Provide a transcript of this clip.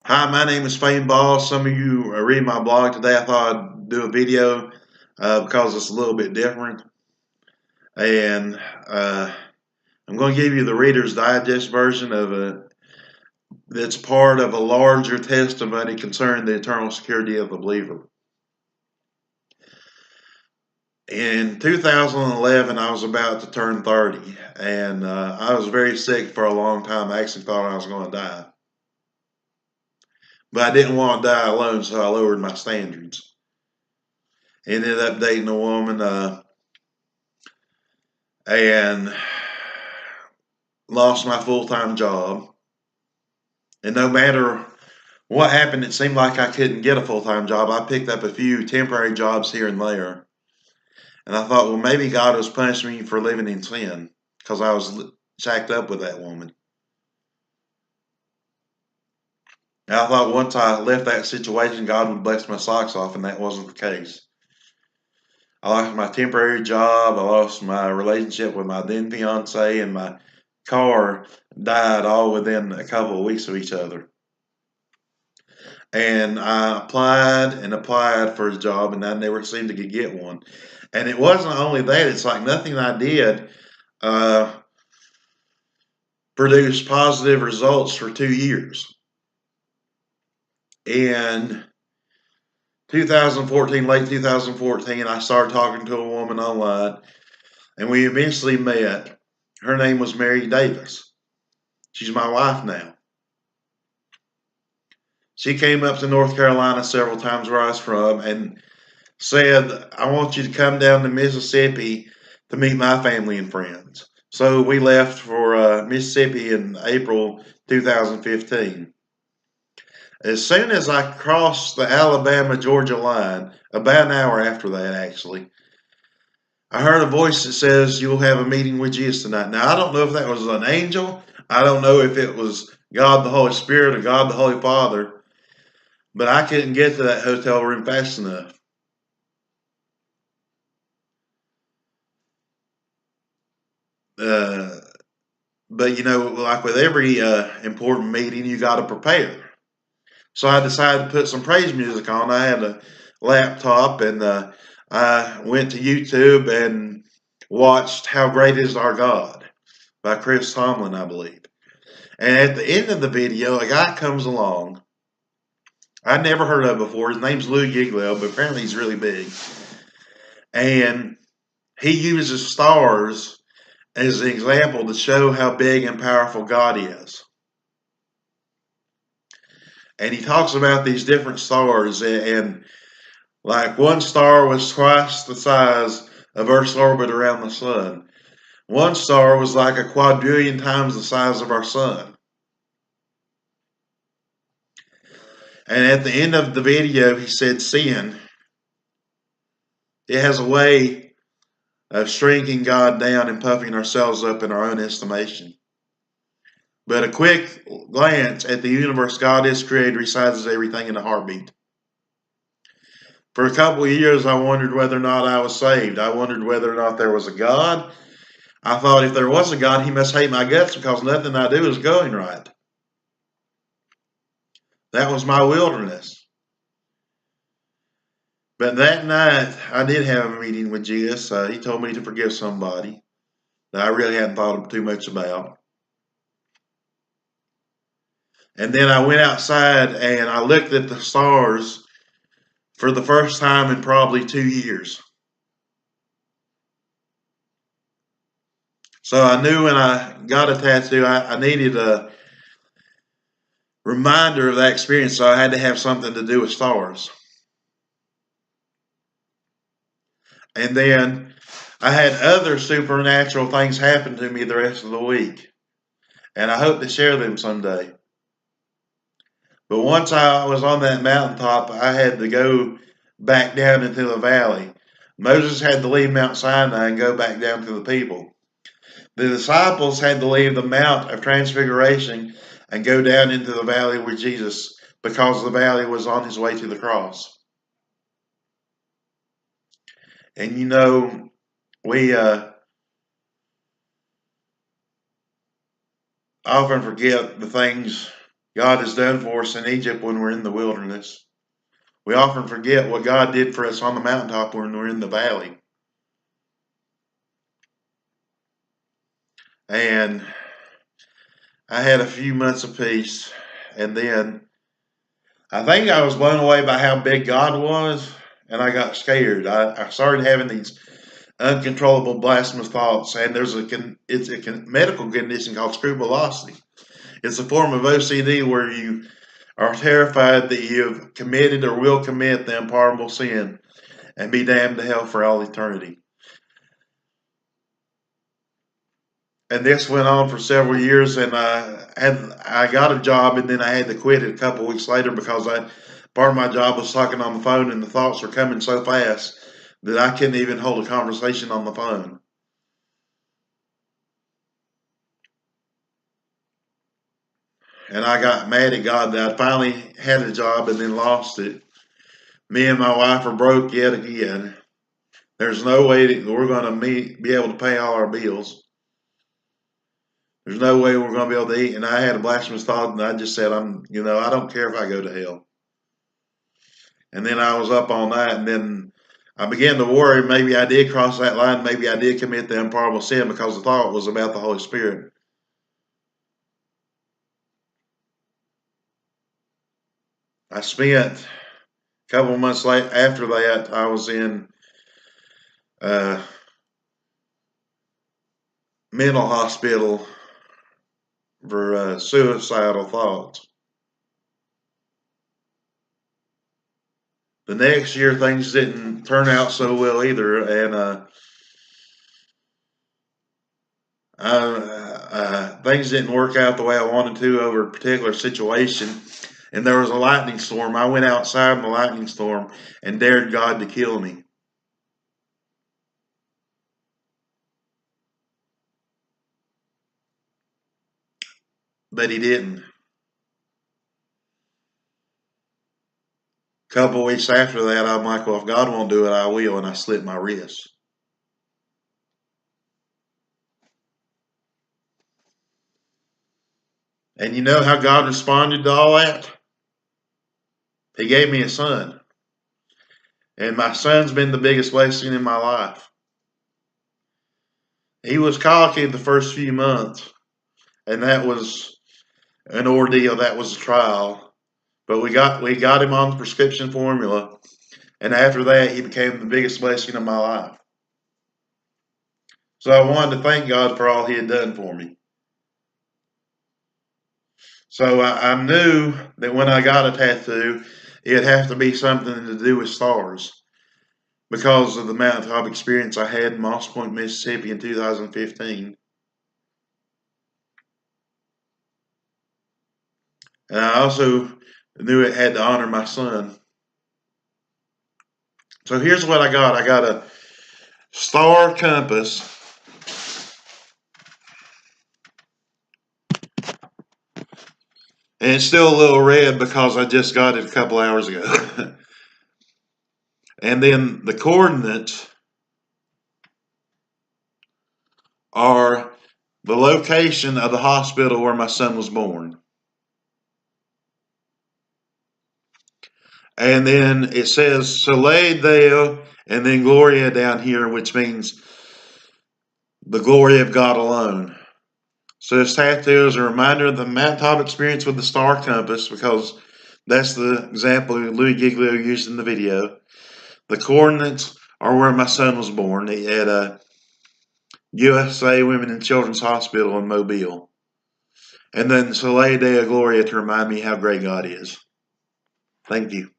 Hi, my name is Fainn. Some of you are reading my blog today. I thought I'd do a video because it's a little bit different. And I'm going to give you the Reader's Digest version of it that's part of a larger testimony concerning the eternal security of the believer. In 2011, I was about to turn 30, and I was very sick for a long time. I actually thought I was going to die. But I didn't want to die alone, so I lowered my standards. Ended up dating a woman and lost my full-time job. And no matter what happened, it seemed like I couldn't get a full-time job. I picked up a few temporary jobs here and there. And I thought, well, maybe God was punishing me for living in sin because I was shacked up with that woman. And I thought once I left that situation, God would bless my socks off, and that wasn't the case. I lost my temporary job. I lost my relationship with my then fiance, and my car died all within a couple of weeks of each other. And I applied and applied for a job, and I never seemed to get one. And it wasn't only that; it's like nothing I did produced positive results for 2 years. In 2014, late 2014, I started talking to a woman online, and we eventually met. Her name was Mary Davis. She's my wife now. She came up to North Carolina several times where I was from and said, I want you to come down to Mississippi to meet my family and friends. So we left for Mississippi in April 2015. As soon as I crossed the Alabama-Georgia line, about an hour after that actually, I heard a voice that says, you'll have a meeting with Jesus tonight. Now, I don't know if that was an angel. I don't know if it was God the Holy Spirit or God the Holy Father, but I couldn't get to that hotel room fast enough. But you know, like with every important meeting, you got to prepare. So I decided to put some praise music on. I had a laptop, and I went to YouTube and watched "How Great Is Our God" by Chris Tomlin, I believe. And at the end of the video, a guy comes along I'd never heard of before. His name's Lou Giglio, but apparently he's really big. And he uses stars as an example to show how big and powerful God is. And he talks about these different stars, and like one star was twice the size of Earth's orbit around the sun. One star was like a quadrillion times the size of our sun. And at the end of the video, he said, sin, it has a way of shrinking God down and puffing ourselves up in our own estimation. But a quick glance at the universe God has created resizes everything in a heartbeat. For a couple of years, I wondered whether or not I was saved. I wondered whether or not there was a God. I thought if there was a God, he must hate my guts because nothing I do is going right. That was my wilderness. But that night, I did have a meeting with Jesus. He told me to forgive somebody that I really hadn't thought too much about. And then I went outside and I looked at the stars for the first time in probably 2 years. So I knew when I got a tattoo, I needed a reminder of that experience, so I had to have something to do with stars. And then I had other supernatural things happen to me the rest of the week, and I hope to share them someday. But once I was on that mountaintop, I had to go back down into the valley. Moses had to leave Mount Sinai and go back down to the people. The disciples had to leave the Mount of Transfiguration and go down into the valley with Jesus because the valley was on his way to the cross. And you know, we often forget the things God has done for us in Egypt when we're in the wilderness. We often forget what God did for us on the mountaintop when we're in the valley. And I had a few months of peace, and then I think I was blown away by how big God was, and I got scared. I started having these uncontrollable blasphemous thoughts, and it's a medical condition called scrupulosity. It's a form of OCD where you are terrified that you've committed or will commit the unpardonable sin and be damned to hell for all eternity. And this went on for several years, and I got a job, and then I had to quit it a couple of weeks later because part of my job was talking on the phone, and the thoughts were coming so fast that I couldn't even hold a conversation on the phone. And I got mad at God that I finally had a job and then lost it. Me and my wife are broke yet again. There's no way that we're going to be able to pay all our bills. There's no way we're going to be able to eat. And I had a blasphemous thought, and I just said, I don't care if I go to hell. And then I was up all night, and then I began to worry maybe I did cross that line. Maybe I did commit the unpardonable sin because the thought was about the Holy Spirit. I spent a couple of months after that, I was in mental hospital for suicidal thoughts. The next year, things didn't turn out so well either, and things didn't work out the way I wanted to over a particular situation. And there was a lightning storm. I went outside in the lightning storm and dared God to kill me. But he didn't. A couple of weeks after that, I'm like, well, if God won't do it, I will. And I slit my wrist. And you know how God responded to all that? He gave me a son. And my son's been the biggest blessing in my life. He was colicky the first few months, and that was an ordeal. That was a trial. But we got him on the prescription formula, and after that, he became the biggest blessing of my life. So I wanted to thank God for all he had done for me. So I knew that when I got a tattoo, it'd have to be something to do with stars because of the mountaintop experience I had in Moss Point, Mississippi in 2015. And I also knew it had to honor my son. So here's what I got. I got a star compass. And it's still a little red because I just got it a couple hours ago. And then the coordinates are the location of the hospital where my son was born. And then it says Soleil Deo and then Gloria down here, which means the glory of God alone. So this tattoo is a reminder of the mountaintop experience with the star compass because that's the example Louis Giglio used in the video. The coordinates are where my son was born at a USA Women and Children's Hospital in Mobile. And then Soleil Deo Gloria to remind me how great God is. Thank you.